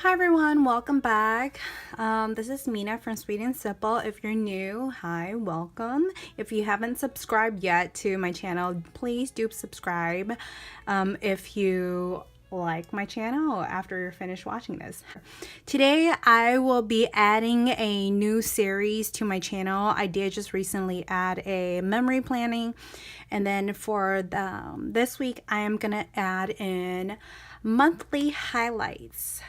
Hi everyone, welcome back. This is Mina from Sweet and Simple. If you're new, hi, welcome. If you haven't subscribed yet to my channel, please do subscribe. If you like my channel after you're finished watching this. Today I will be adding a new series to my channel. I did just recently add a memory planning, and then for this week I am gonna add in monthly highlights.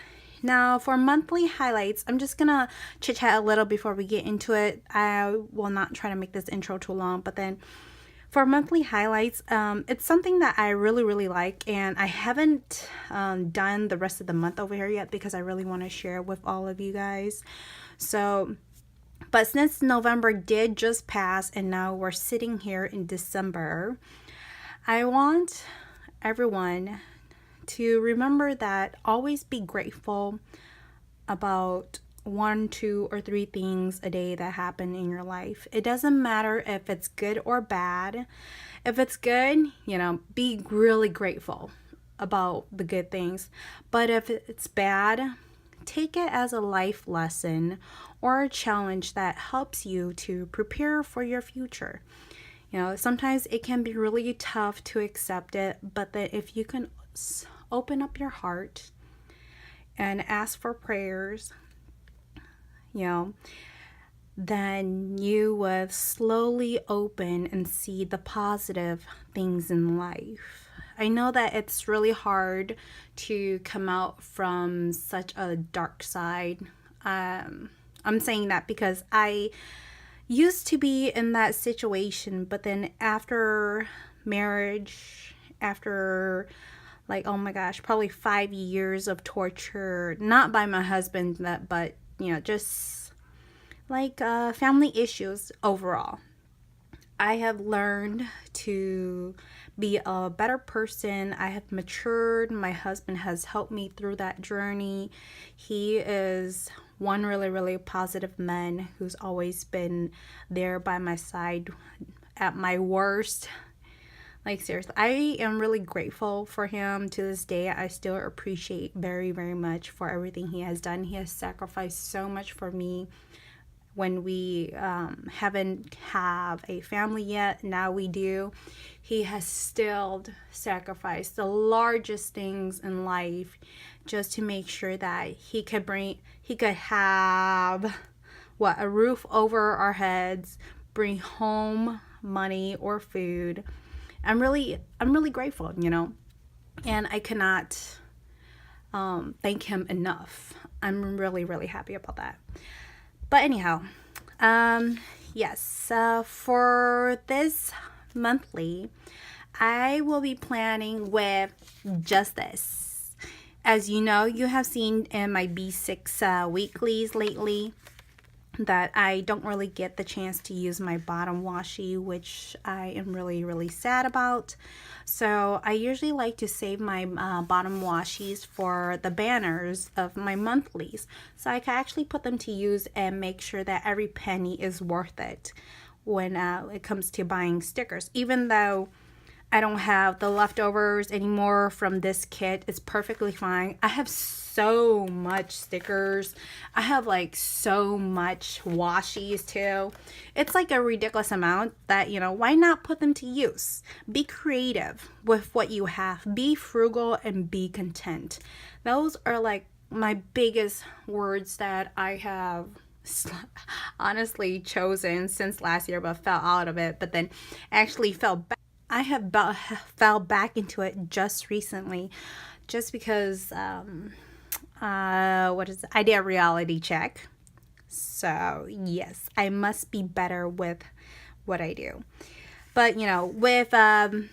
Now for monthly highlights, I'm just gonna chit chat a little before we get into it. I will not try to make this intro too long, but then for monthly highlights, it's something that I really like, and I haven't done the rest of the month over here yet because I really want to share with all of you guys. So, but since November did just pass and now we're sitting here in December, I want everyone to remember that always be grateful about 1, 2, or 3 things a day that happen in your life. It doesn't matter if it's good or bad. If it's good, be really grateful about the good things. But if it's bad, take it as a life lesson or a challenge that helps you to prepare for your future. Sometimes it can be really tough to accept it, but that if you can open up your heart and ask for prayers, then you would slowly open and see the positive things in life. I know that it's really hard to come out from such a dark side. I'm saying that because I used to be in that situation, but then after marriage, after oh my gosh, probably 5 years of torture, not by my husband, but just family issues overall. I have learned to be a better person. I have matured. My husband has helped me through that journey. He is one really positive man who's always been there by my side at my worst. Seriously, I am really grateful for him to this day. I still appreciate very much for everything he has done. He has sacrificed so much for me when we haven't have a family yet. Now we do. He has still sacrificed the largest things in life just to make sure that he could have a roof over our heads, bring home money or food. I'm really grateful, and I cannot thank him enough. I'm really happy about that. But anyhow, yes, for this monthly, I will be planning with just this. As you know, you have seen in my B6 weeklies lately that I don't really get the chance to use my bottom washi, which I am really sad about. So I usually like to save my bottom washies for the banners of my monthlies, so I can actually put them to use and make sure that every penny is worth it when it comes to buying stickers. Even though I don't have the leftovers anymore from this kit, it's perfectly fine. I have so much stickers. I have so much washies too. It's a ridiculous amount that, why not put them to use? Be creative with what you have. Be frugal and be content. Those are my biggest words that I have honestly chosen since last year, but fell out of it, but then actually fell back. I have fell back into it just recently, just because I did a reality check. So yes, I must be better with what I do. But with the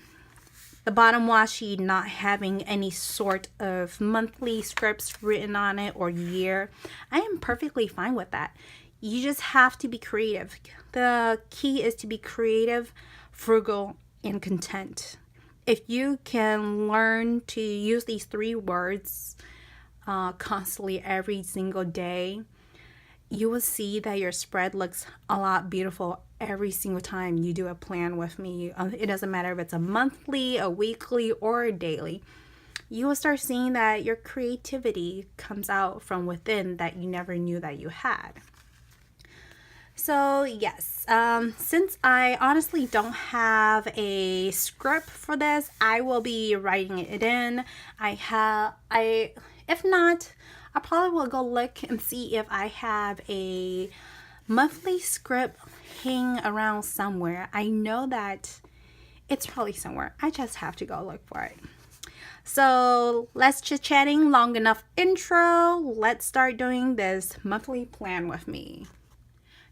bottom washi not having any sort of monthly scripts written on it or year, I am perfectly fine with that. You just have to be creative. The key is to be creative, frugal, and content. If you can learn to use these 3 words constantly every single day, you will see that your spread looks a lot beautiful every single time you do a plan with me. It doesn't matter if it's a monthly, a weekly, or a daily. you will start seeing that your creativity comes out from within that you never knew that you had. So yes, since I honestly don't have a script for this, I will be writing it in. If not, I probably will go look and see if I have a monthly script hanging around somewhere. I know that it's probably somewhere. I just have to go look for it. So let's chit-chatting, long enough intro. Let's start doing this monthly plan with me.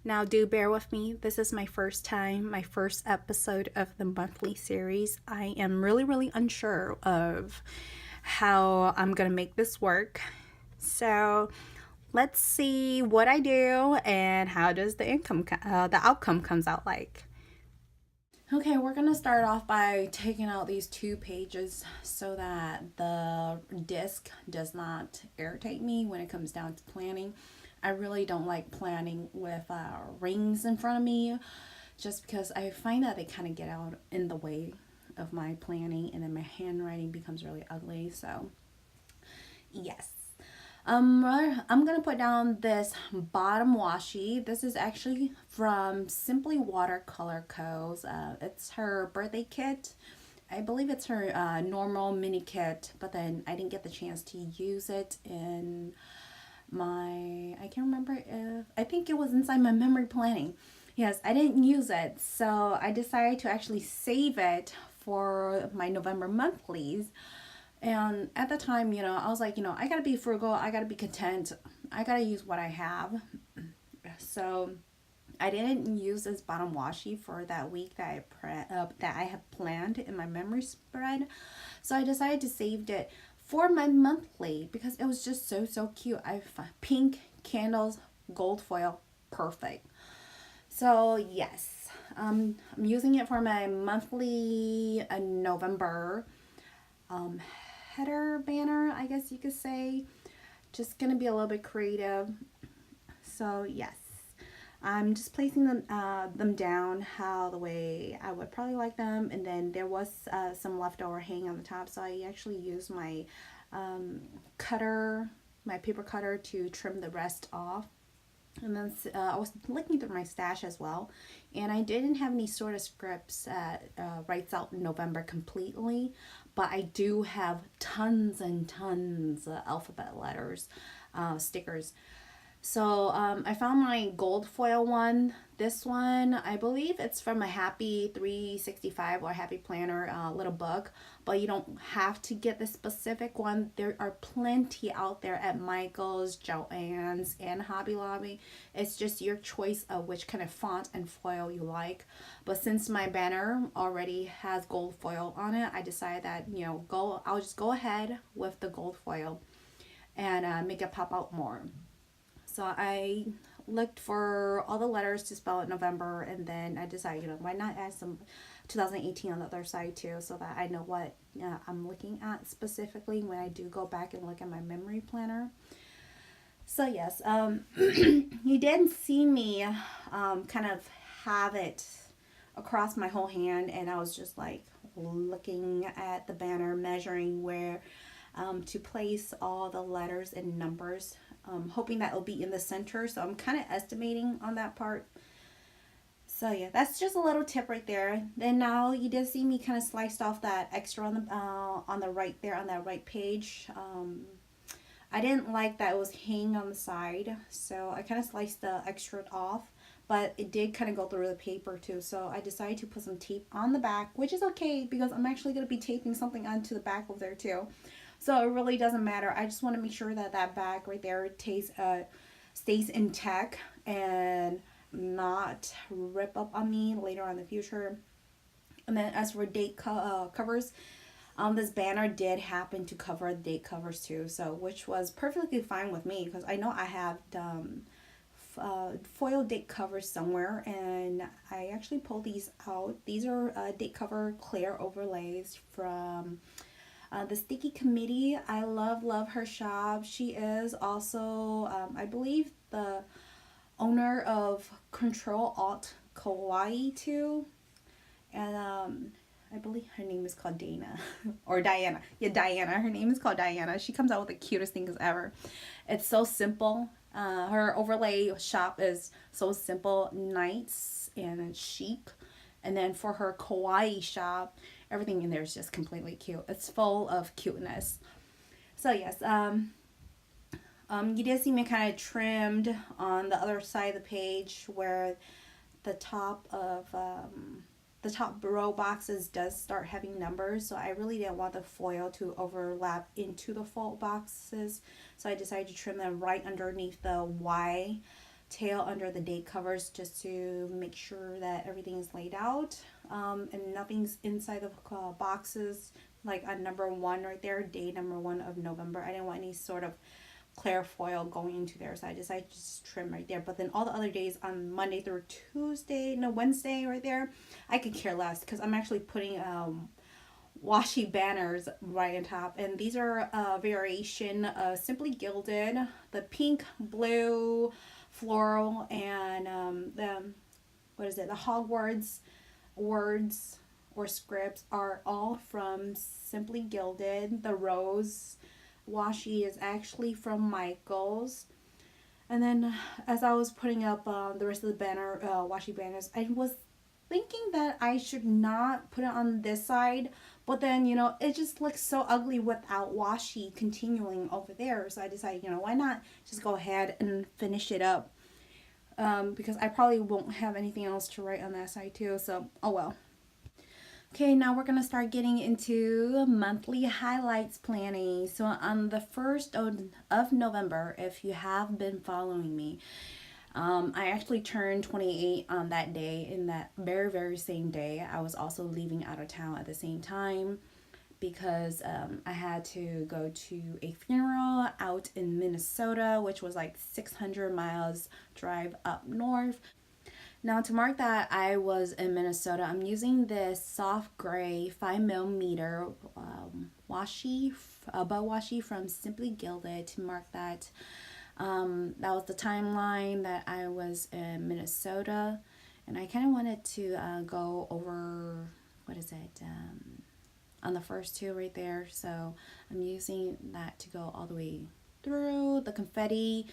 Now, do bear with me. This is my first time, my first episode of the monthly series. I am really unsure of how I'm going to make this work. So let's see what I do and how does the outcome comes out like. Okay, we're going to start off by taking out these 2 pages so that the disc does not irritate me when it comes down to planning. I really don't like planning with rings in front of me just because I find that they kind of get out in the way of my planning and then my handwriting becomes really ugly. So yes. I'm going to put down this bottom washi. This is actually from Simply Watercolor Co.'s. It's her birthday kit. I believe it's her normal mini kit, but then I didn't get the chance to use it in I can't remember if, I think it was inside my memory planning. Yes, I didn't use it. So I decided to actually save it for my November monthlies. And at the time, I was like, I gotta be frugal. I gotta be content. I gotta use what I have. So I didn't use this bottom washi for that week that I have planned in my memory spread. So I decided to save it for my monthly because it was just so cute. I pink candles, gold foil, perfect. So yes, I'm using it for my monthly November header banner, I guess you could say. Just gonna be a little bit creative. So yes, I'm just placing them down the way I would probably like them, and then there was some leftover hanging on the top, so I actually used my my paper cutter to trim the rest off. And then I was looking through my stash as well, and I didn't have any sort of scripts that writes out November completely, but I do have tons and tons of alphabet letters, stickers. So I found my gold foil one. This one, I believe it's from a Happy 365 or Happy Planner little book, but you don't have to get the specific one. There are plenty out there at Michael's, Joann's, and Hobby Lobby. It's just your choice of which kind of font and foil you like. But since my banner already has gold foil on it, I decided that, I'll just go ahead with the gold foil and make it pop out more. So I looked for all the letters to spell out November, and then I decided, why not add some 2018 on the other side too, so that I know what I'm looking at specifically when I do go back and look at my memory planner. So yes, you did see me kind of have it across my whole hand, and I was just like looking at the banner, measuring where to place all the letters and numbers, hoping that it'll be in the center. So I'm kind of estimating on that part. So yeah, that's just a little tip right there. Then now you did see me kind of sliced off that extra on the right there on that right page. I didn't like that it was hanging on the side, so I kind of sliced the extra off, but it did kind of go through the paper too. So I decided to put some tape on the back, which is okay because I'm actually going to be taping something onto the back of there too. So it really doesn't matter. I just want to make sure that that back right there stays intact and not rip up on me later on in the future. And then as for date covers, this banner did happen to cover the date covers too, so which was perfectly fine with me because I know I have foil date covers somewhere, and I actually pulled these out. These are date cover clear overlays from the Sticky Committee. I love her shop. She is also I believe the owner of Control Alt Kawaii too, and I believe her name is called Dana or Diana. Yeah, Diana. Her name is called Diana. She comes out with the cutest things ever. It's so simple. Her overlay shop is so simple, nice, and chic. And then for her kawaii shop, everything in there is just completely cute. It's full of cuteness. So yes, you did see me kind of trimmed on the other side of the page where the top of the top row boxes does start having numbers, so I really didn't want the foil to overlap into the fold boxes, so I decided to trim them right underneath the Y tail under the date covers, just to make sure that everything is laid out, and nothing's inside the boxes, like on number 1 right there, day number 1 of November. I didn't want any sort of clear foil going into there, so I decided to just trim right there. But then all the other days on Monday through Wednesday right there, I could care less, because I'm actually putting washi banners right on top, and these are a variation of Simply Gilded, the pink, blue, floral, and the Hogwarts words or scripts are all from Simply Gilded. The rose washi is actually from Michaels. And then as I was putting up the rest of the banner washi banners, I was thinking that I should not put it on this side, but then, you know, it just looks so ugly without washi continuing over there, so I decided, you know, why not just go ahead and finish it up, because I probably won't have anything else to write on that side too, so oh well. Okay, now we're going to start getting into monthly highlights planning. So on the 1st of November, if you have been following me, I actually turned 28 on that day. In that very, very same day, I was also leaving out of town at the same time, because I had to go to a funeral out in Minnesota, which was like 600 miles drive up north. Now to mark that I was in Minnesota, I'm using this soft gray 5mm washi, bow washi from Simply Gilded to mark that. That was the timeline that I was in Minnesota, and I kind of wanted to go over, on the first 2 right there. So I'm using that to go all the way through. The confetti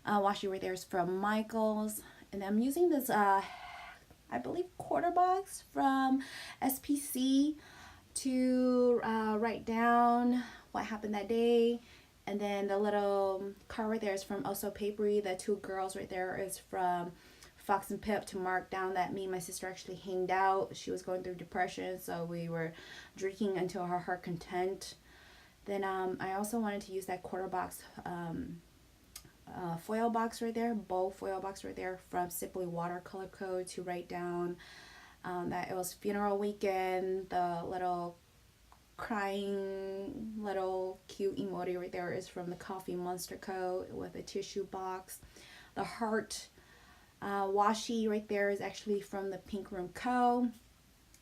washi right there is from Michaels. And I'm using this, I believe, quarter box from SPC to write down what happened that day. And then the little card right there is from Also Papery. The 2 girls right there is from Fox and Pip, to mark down that me and my sister actually hanged out. She was going through depression, so we were drinking until her heart content. Then I also wanted to use that quarter box foil box right there, bow foil box right there from Simply Watercolor Co. to write down that it was funeral weekend. The little crying little cute emoji right there is from the Coffee Monster Co. with a tissue box. The heart washi right there is actually from the Pink Room Co.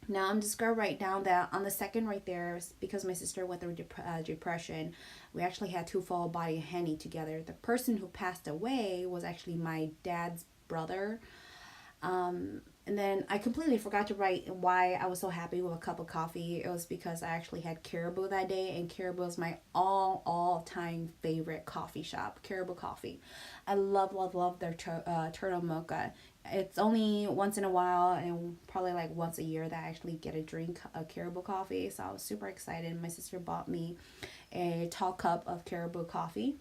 Now I'm just going to write down that on the second right there, because my sister went through depression, we actually had 2 full body handy together. The person who passed away was actually my dad's brother. And then I completely forgot to write why I was so happy with a cup of coffee. It was because I actually had Caribou that day, and Caribou is my all-time favorite coffee shop, Caribou Coffee. I love their turtle mocha. It's only once in a while, and probably like once a year, that I actually get a drink of Caribou coffee. So I was super excited. My sister bought me a tall cup of Caribou coffee.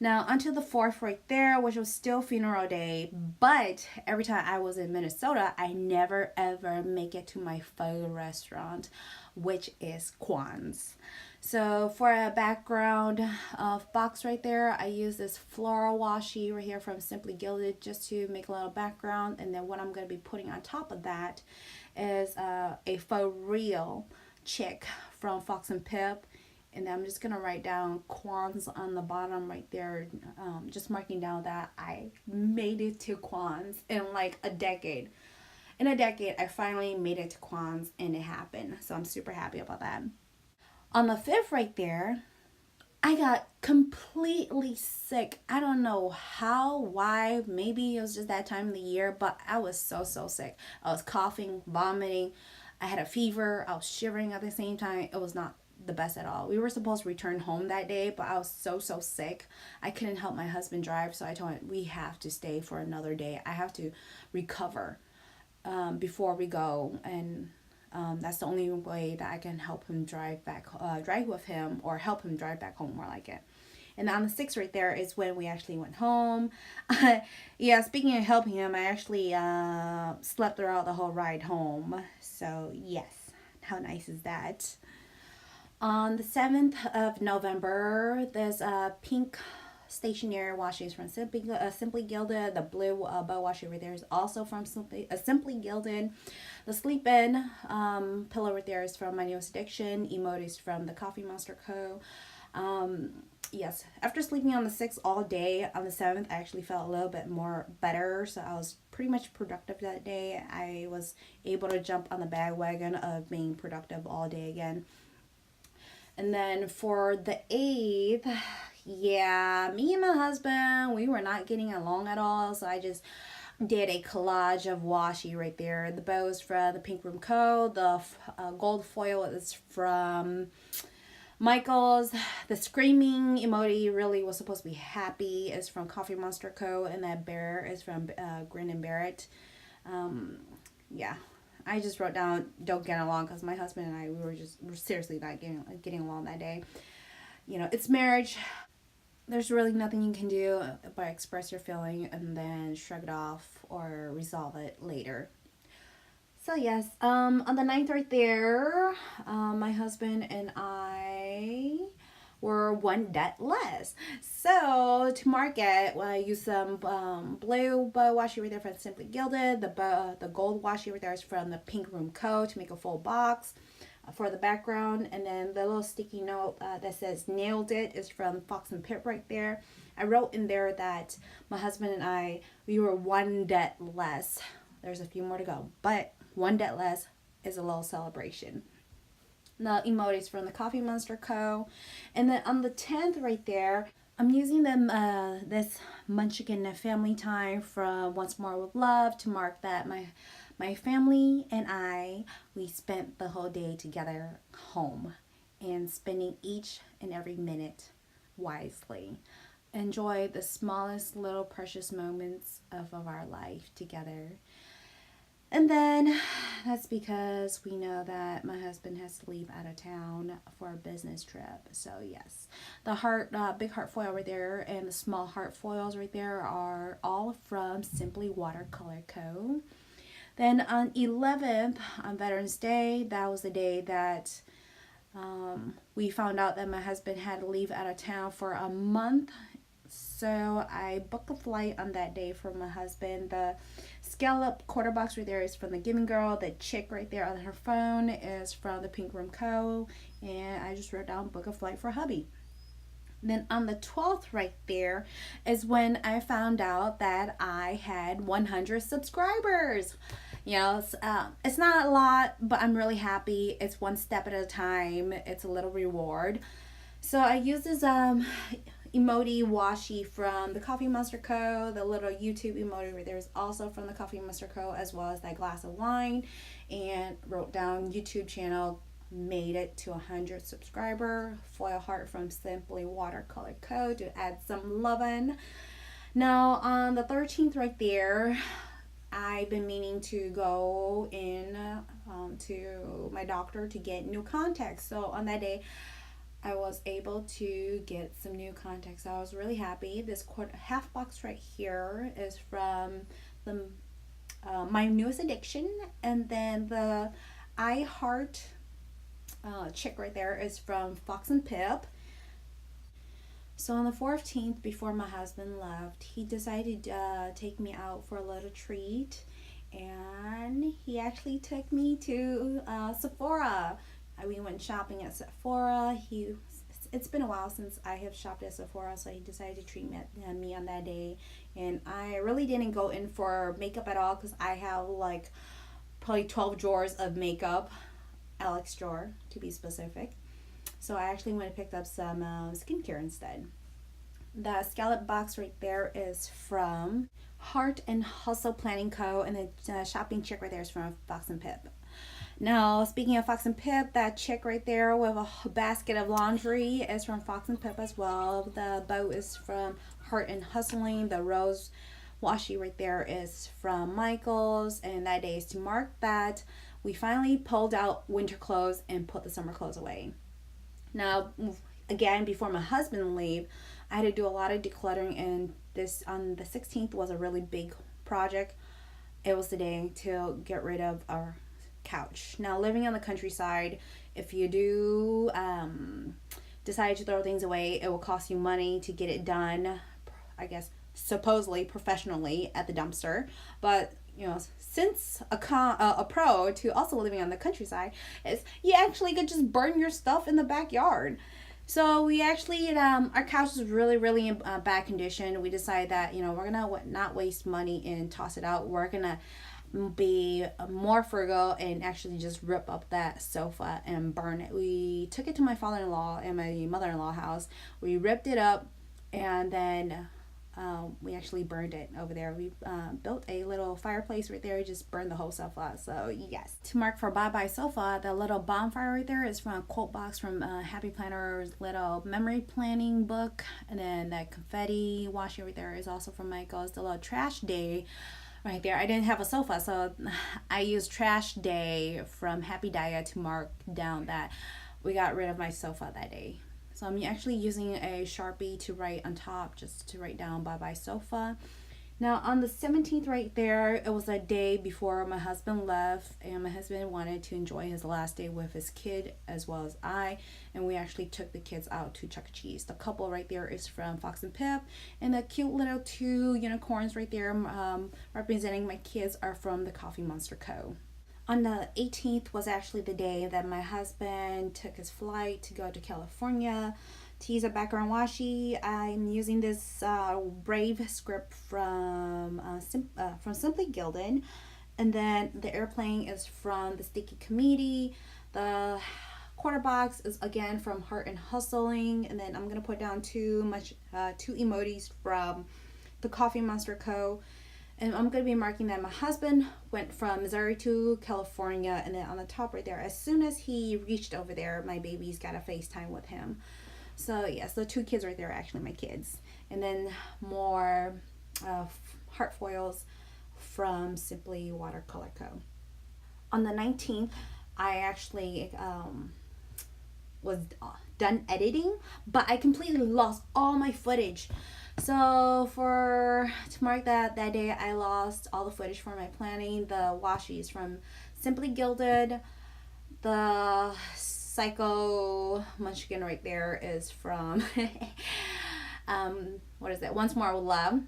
Now onto the 4th right there, which was still funeral day, but every time I was in Minnesota, I never ever make it to my favorite restaurant, which is Kwan's. So for a background box right there, I use this floral washi right here from Simply Gilded, just to make a little background. And then what I'm going to be putting on top of that is a for real chick from Fox and Pip. And I'm just going to write down Kwan's on the bottom right there, just marking down that I made it to Kwan's in like a decade. In a decade, I finally made it to Kwan's, and it happened. So I'm super happy about that. On the 5th right there, I got completely sick. I don't know how, why, maybe it was just that time of the year, but I was so sick. I was coughing, vomiting. I had a fever. I was shivering at the same time. It was not the best at all. We were supposed to return home that day, but I was so sick. I couldn't help my husband drive, so I told him we have to stay for another day. I have to recover before we go, and that's the only way that I can help him drive with him, or help him drive back home, more like it. And on the 6th right there is when we actually went home. Yeah, speaking of helping him, I actually slept throughout the whole ride home. So yes, how nice is that? On the 7th of November, there's a pink stationery washi from Simply Gilded. The blue bow washi right there is also from Simply Gilded. The Sleep In pillow right there is from My Newest Addiction. Emojis from the Coffee Monster Co. Yes, after sleeping on the 6th all day, on the 7th I actually felt a little bit more better, so I was pretty much productive that day. I was able to jump on the bandwagon of being productive all day again. And then for the 8th, yeah, me and my husband, we were not getting along at all, so I just did a collage of washi right there. The bow is from the Pink Room Co. The gold foil is from Michael's. The screaming emoji really was supposed to be happy is from Coffee Monster Co. And that bear is from Grin and Bear It. Yeah, I just wrote down don't get along because my husband and I, we were seriously not getting along that day. You know, it's marriage. There's really nothing you can do but express your feeling and then shrug it off or resolve it later. So yes, on the 9th right there, my husband and I were one debt less. So to mark it, I used some blue bow washi right there from Simply Gilded. The gold washi right there is from the Pink Room Co. to make a full box for the background. And then the little sticky note that says nailed it is from Fox and Pip right there. I wrote in there that my husband and I, we were one debt less. There's a few more to go, but one debt less is a little celebration. The emojis from the Coffee Monster Co. And then on the 10th right there, I'm using them this Munchkin family time from Once More with Love to mark that my family and I, we spent the whole day together home and spending each and every minute wisely. Enjoy the smallest little precious moments of our life together. And then that's because we know that my husband has to leave out of town for a business trip. So yes, the heart, big heart foil right there and the small heart foils right there are all from Simply Watercolor Co. Then on 11th, on Veterans Day, that was the day that we found out that my husband had to leave out of town for a month. So I booked a flight on that day for my husband. The scallop quarter box right there is from the Giving Girl. The chick right there on her phone is from the Pink Room Co. And I just wrote down book a flight for hubby. Then on the 12th right there is when I found out that I had 100 subscribers. You know, it's not a lot, but I'm really happy. It's one step at a time. It's a little reward. So I use this emoji washi from the Coffee Monster Co. The little YouTube emoji right there is also from the Coffee Monster Co. as well as that glass of wine. And wrote down YouTube channel, made it to 100 subscriber. Foil heart from Simply Watercolor Co. to add some lovin'. Now on the 13th right there, I've been meaning to go in to my doctor to get new contacts. So on that day, I was able to get some new contacts. I was really happy. This half box right here is from the My Newest Addiction, and then the I Heart chick right there is from Fox and Pip. So on the 14th, before my husband left, he decided to take me out for a little treat, and he actually took me to Sephora. We went shopping at Sephora. It's been a while since I have shopped at Sephora, so he decided to treat me on that day. And I really didn't go in for makeup at all because I have like probably 12 drawers of makeup, Alex drawer to be specific. So I actually went and picked up some skincare instead. The scallop box right there is from Heart and Hustle Planning Co. And the shopping chick right there is from Fox and Pip. Now, speaking of Fox and Pip, that chick right there with a basket of laundry is from Fox and Pip as well. The bow is from Heart and Hustling. The rose washi right there is from Michael's. And that day is to mark that we finally pulled out winter clothes and put the summer clothes away. Now, again, before my husband leave, I had to do a lot of decluttering, and this on the 16th was a really big project. It was the day to get rid of our couch. Now, living on the countryside, if you do decide to throw things away, it will cost you money to get it done, I guess, supposedly professionally at the dumpster. But you know, since a pro to also living on the countryside is you actually could just burn your stuff in the backyard. So we actually, our couch is really in bad condition. We decided that, you know, we're gonna not waste money and toss it out. We're gonna be more frugal and actually just rip up that sofa and burn it. We took it to my father-in-law and my mother-in-law house. We ripped it up, and then we actually burned it over there. We built a little fireplace right there. Just burned the whole sofa. So yes. To mark for Bye Bye Sofa, the little bonfire right there is from a quote box from Happy Planner's little memory planning book. And then that confetti washi right there is also from Michael's. The little trash day right there. I didn't have a sofa, so I used trash day from Happy Dia to mark down that we got rid of my sofa that day. So I'm actually using a Sharpie to write on top, just to write down Bye Bye Sofa. Now on the 17th right there, it was a day before my husband left, and my husband wanted to enjoy his last day with his kid as well as I, and we actually took the kids out to Chuck E. Cheese. The couple right there is from Fox and Pip, and the cute little two unicorns right there representing my kids are from the Coffee Monster Co. On the 18th was actually the day that my husband took his flight to go to California. To use a background washi, I'm using this Brave script from Simply Gilded. And then the airplane is from the Sticky Committee. The quarter box is again from Heart and Hustling. And then I'm going to put down two emojis from the Coffee Monster Co. And I'm going to be marking that my husband went from Missouri to California. And then on the top right there, as soon as he reached over there, my baby's got a FaceTime with him. So yes, the two kids right there are actually my kids. And then more heart foils from Simply Watercolor Co. On the 19th, I actually was done editing, but I completely lost all my footage. So to mark that day, I lost all the footage for my planning. The washis from Simply Gilded. The Psycho Munchkin right there is from what is that? Once More with Love.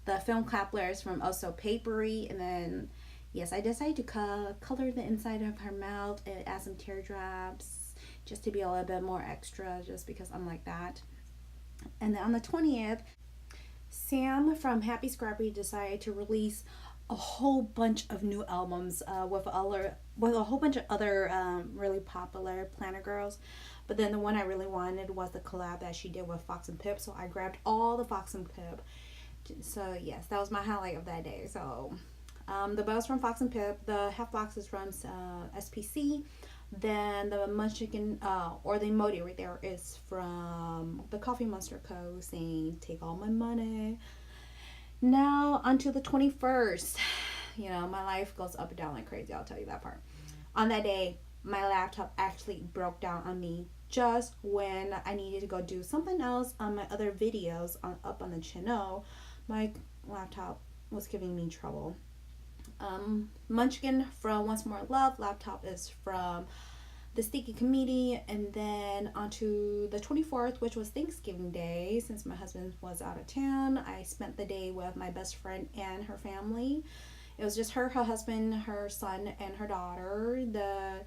The film Clapler is from Also Papery. And then yes, I decided to color the inside of her mouth and add some teardrops just to be a little bit more extra, just because I'm like that. And then on the 20th, Sam from Happy Scrappy decided to release a whole bunch of new albums with a whole bunch of other really popular planner girls. But then the one I really wanted was the collab that she did with Fox and Pip. So I grabbed all the Fox and Pip. So yes, that was my highlight of that day. So the bows from Fox and Pip, the half box is from SPC. Then the Munchkin or the emoji right there is from the Coffee Monster Co. saying take all my money. Now onto the 21st. You know, my life goes up and down like crazy, I'll tell you that part. On that day, my laptop actually broke down on me just when I needed to go do something else on my other videos up on the channel. My laptop was giving me trouble. Munchkin from Once More Love. Laptop is from the Sticky Committee. And then onto the 24th, which was Thanksgiving Day. Since my husband was out of town, I spent the day with my best friend and her family. It was just her husband, her son, and her daughter. The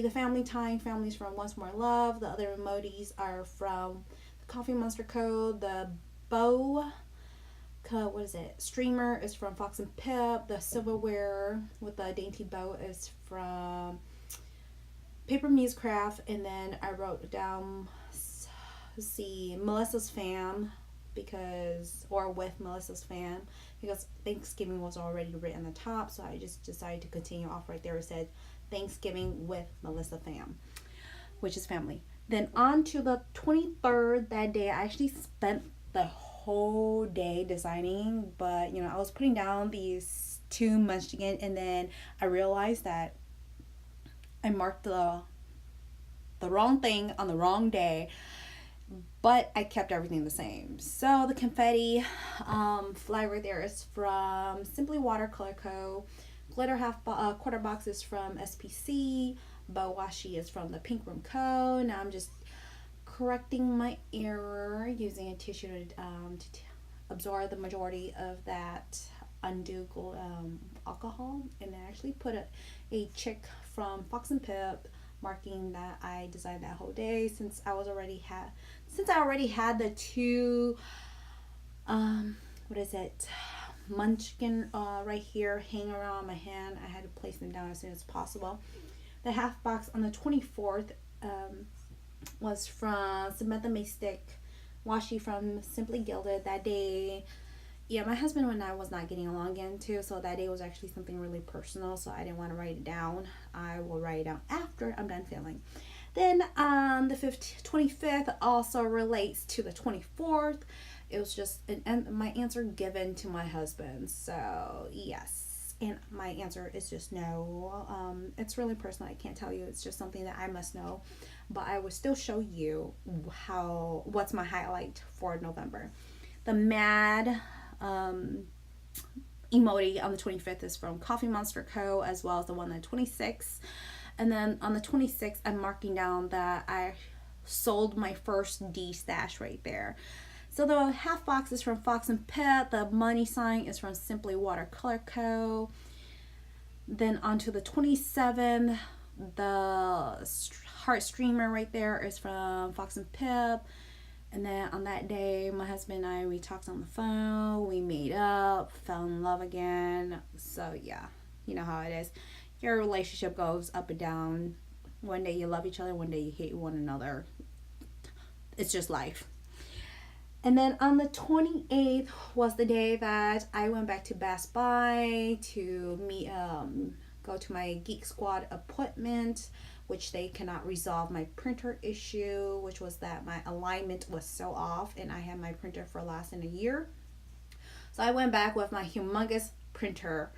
family time. Families from Once More Love. The other emojis are from the Coffee Monster Co. The bow, streamer is from Fox and Pip. The silverware with the dainty bow is from Paper Muse Craft. And then I wrote down, Melissa's Fam, with Melissa's Fam, because Thanksgiving was already written on the top, so I just decided to continue off right there. It said Thanksgiving with Melissa fam, which is family. Then on to the 23rd, that day I actually spent the whole day designing, but I was putting down these two munchkin, and then I realized that I marked the wrong thing on the wrong day, but I kept everything the same. So the confetti flag right there is from Simply Watercolor Co. Glitter quarter box is from SPC. Bow washi is from the Pink Room Co. Now I'm just correcting my error using a tissue to absorb the majority of that undue alcohol, and I actually put a check from Fox and Pip marking that I designed that whole day, since I already had the two munchkin right here hanging around my hand. I had to place them down as soon as possible. The half box on the 24th was from Samantha Maystick washi from Simply Gilded. That day, my husband and I was not getting along again too, so that day was actually something really personal, so I didn't want to write it down. I will write it down after I'm done filming. Then the 25th also relates to the 24th. It was just my answer given to my husband, so yes, and my answer is just no. It's really personal. I can't tell you. It's just something that I must know, but I will still show you what's my highlight for November. The mad emoji on the 25th is from Coffee Monster Co., as well as the one on the 26th. And then on the 26th, I'm marking down that I sold my first D stash right there. So the half box is from Fox and Pip. The money sign is from Simply Watercolor Co. Then onto the 27th, the heart streamer right there is from Fox and Pip. And then on that day, my husband and I, we talked on the phone, we made up, fell in love again. So yeah, you know how it is. Your relationship goes up and down. One day you love each other, one day you hate one another. It's just life. And then on the 28th was the day that I went back to Best Buy to go to my Geek Squad appointment, which they cannot resolve my printer issue, which was that my alignment was so off, and I had my printer for less than a year. So I went back with my humongous printer,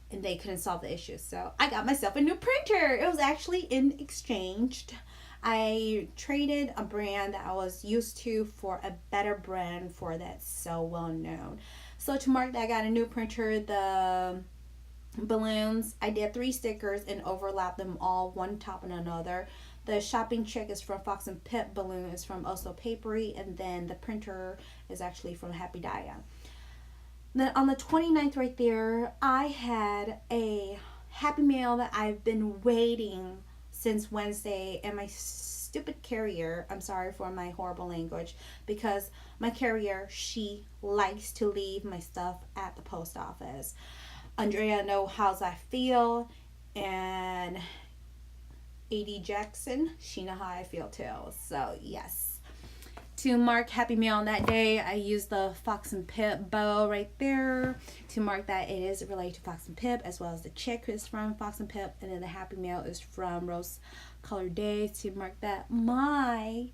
and they couldn't solve the issue. So I got myself a new printer. It was actually in exchanged. I traded a brand that I was used to for a better brand for that's so well known. So to mark that, I got a new printer. The balloons, I did 3 stickers and overlapped them all one top and another. The shopping check is from Fox and Pip, balloon is from Also Papery, and then the printer is actually from Happy Dia. Then on the 29th right there, I had a Happy Mail that I've been waiting since Wednesday, and my stupid carrier, I'm sorry for my horrible language, because my carrier, she likes to leave my stuff at the post office. Andrea knows how I feel, and AD Jackson, she know how I feel too. So yes, to mark Happy Meal on that day, I used the Fox and Pip bow right there to mark that it is related to Fox and Pip, as well as the chick is from Fox and Pip, and then the Happy Meal is from Rose Colored Days to mark that my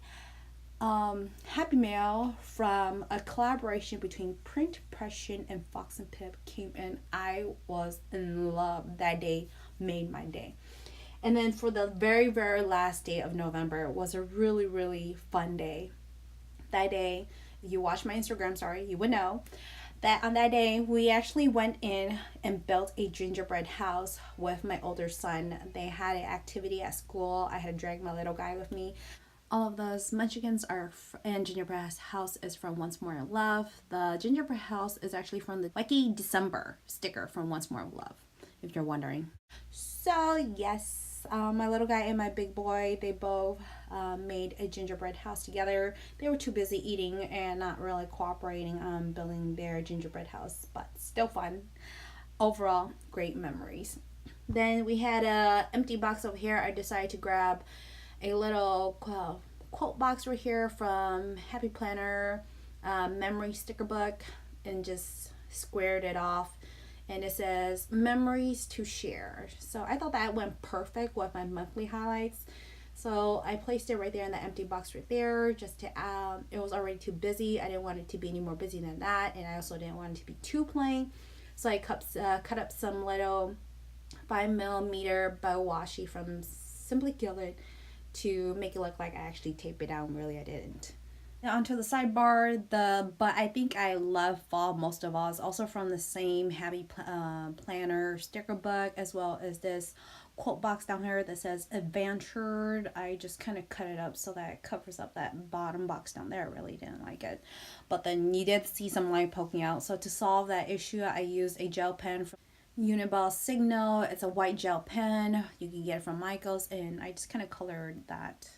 Happy Mail from a collaboration between Print Impression and Fox and Pip came in. I was in love. That day made my day. And then for the very, very last day of November was a really, really fun day. That day, if you watch my Instagram story, you would know that on that day we actually went in and built a gingerbread house with my older son. They had an activity at school. I had dragged my little guy with me. All of those munchkins are and gingerbread house is from Once More in Love. The gingerbread house is actually from the Wacky December sticker from Once More in Love, if you're wondering. So yes, my little guy and my big boy, they both made a gingerbread house together. They were too busy eating and not really cooperating on building their gingerbread house, but still fun. Overall, great memories. Then we had a empty box over here. I decided to grab a little quote box right here from Happy Planner memory sticker book and just squared it off, and it says memories to share. So I thought that went perfect with my monthly highlights. So I placed it right there in the empty box right there, just to it was already too busy. I didn't want it to be any more busy than that, and I also didn't want it to be too plain. So I cut up some little 5mm bow washi from Simply Gilded to make it look like I actually taped it down. Really, I didn't. Now onto the sidebar, but I think I love fall most of all is also from the same Happy Planner sticker book, as well as this quote box down here that says adventured. I just kind of cut it up so that it covers up that bottom box down there. I really didn't like it, but then you did see some light poking out. So to solve that issue, I used a gel pen from Uniball Signal. It's a white gel pen. You can get it from Michael's, and I just kind of colored that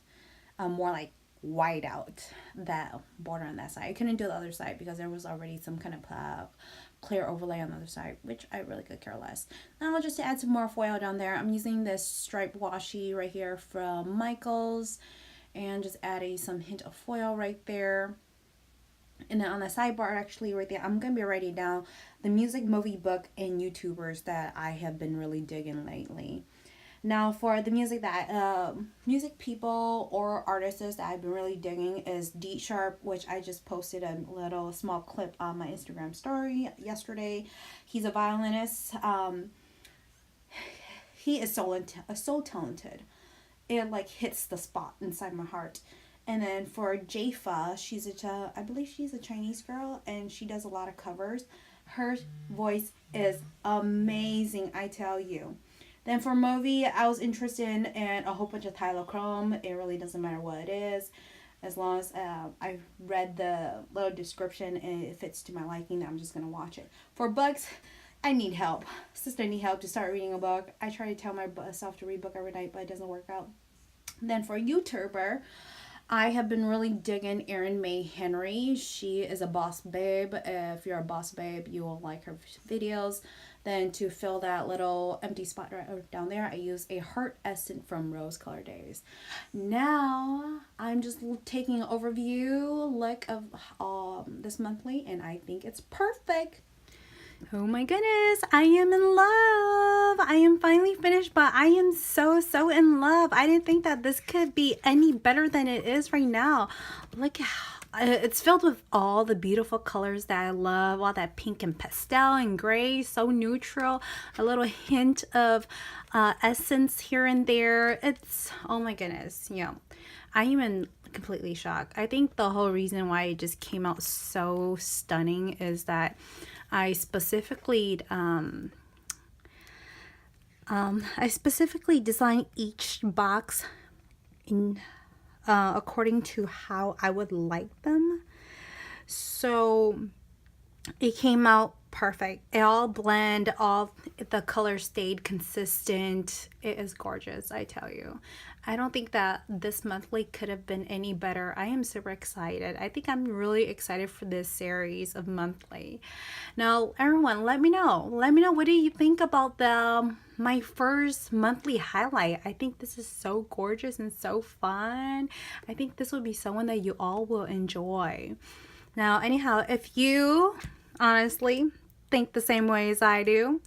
more like Wite-out, that border on that side. I couldn't do the other side because there was already some kind of clear overlay on the other side, which I really could care less. Now just to add some more foil down there, I'm using this striped washi right here from Michael's, and just adding some hint of foil right there. And then on the sidebar, actually right there, I'm going to be writing down the music, movie, book, and YouTubers that I have been really digging lately. Now for the music that, music people or artists that I've been really digging is D Sharp, which I just posted a little small clip on my Instagram story yesterday. He's a violinist. He is so talented. It like hits the spot inside my heart. And then for Jafa, I believe she's a Chinese girl, and she does a lot of covers. Her voice is amazing, I tell you. Then for movie, I was interested in a whole bunch of Tyler Chrome. It really doesn't matter what it is, as long as I read the little description and it fits to my liking, I'm just gonna watch it. For books, I need help. Sister, I need help to start reading a book. I try to tell myself to read a book every night, but it doesn't work out. Then for YouTuber, I have been really digging Erin May Henry. She is a boss babe. If you're a boss babe, you will like her videos. Then to fill that little empty spot right down there, I use a heart essence from Rose Color Days. Now, I'm just taking an overview look of this monthly, and I think it's perfect. Oh my goodness, I am in love. I am finally finished, but I am so in love. I didn't think that this could be any better than it is right now. Look how it's filled with all the beautiful colors that I love, all that pink and pastel and gray, so neutral, a little hint of essence here and there. It's, oh my goodness, you know, I am in completely shock. I think the whole reason why it just came out so stunning is that I specifically designed each box in according to how I would like them. So it came out perfect. It all blend, all the colors stayed consistent. It is gorgeous, I tell you. I don't think that this monthly could have been any better. I am super excited. I think I'm really excited for this series of monthly. Now, everyone, let me know. Let me know, what do you think about my first monthly highlight? I think this is so gorgeous and so fun. I think this will be someone that you all will enjoy. Now, anyhow, if you honestly think the same way as I do,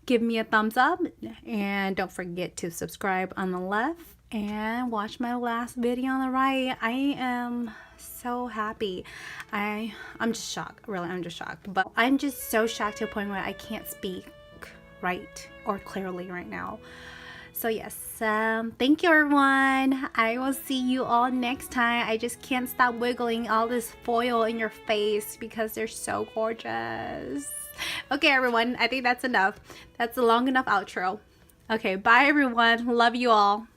give me a thumbs up, and don't forget to subscribe on the left and watch my last video on the right. I am so happy. I'm just shocked. Really, I'm just shocked. But I'm just so shocked to a point where I can't speak right or clearly right now. So yes, thank you everyone. I will see you all next time. I just can't stop wiggling all this foil in your face because they're so gorgeous. Okay everyone, I think that's enough. That's a long enough outro. Okay, bye everyone. Love you all.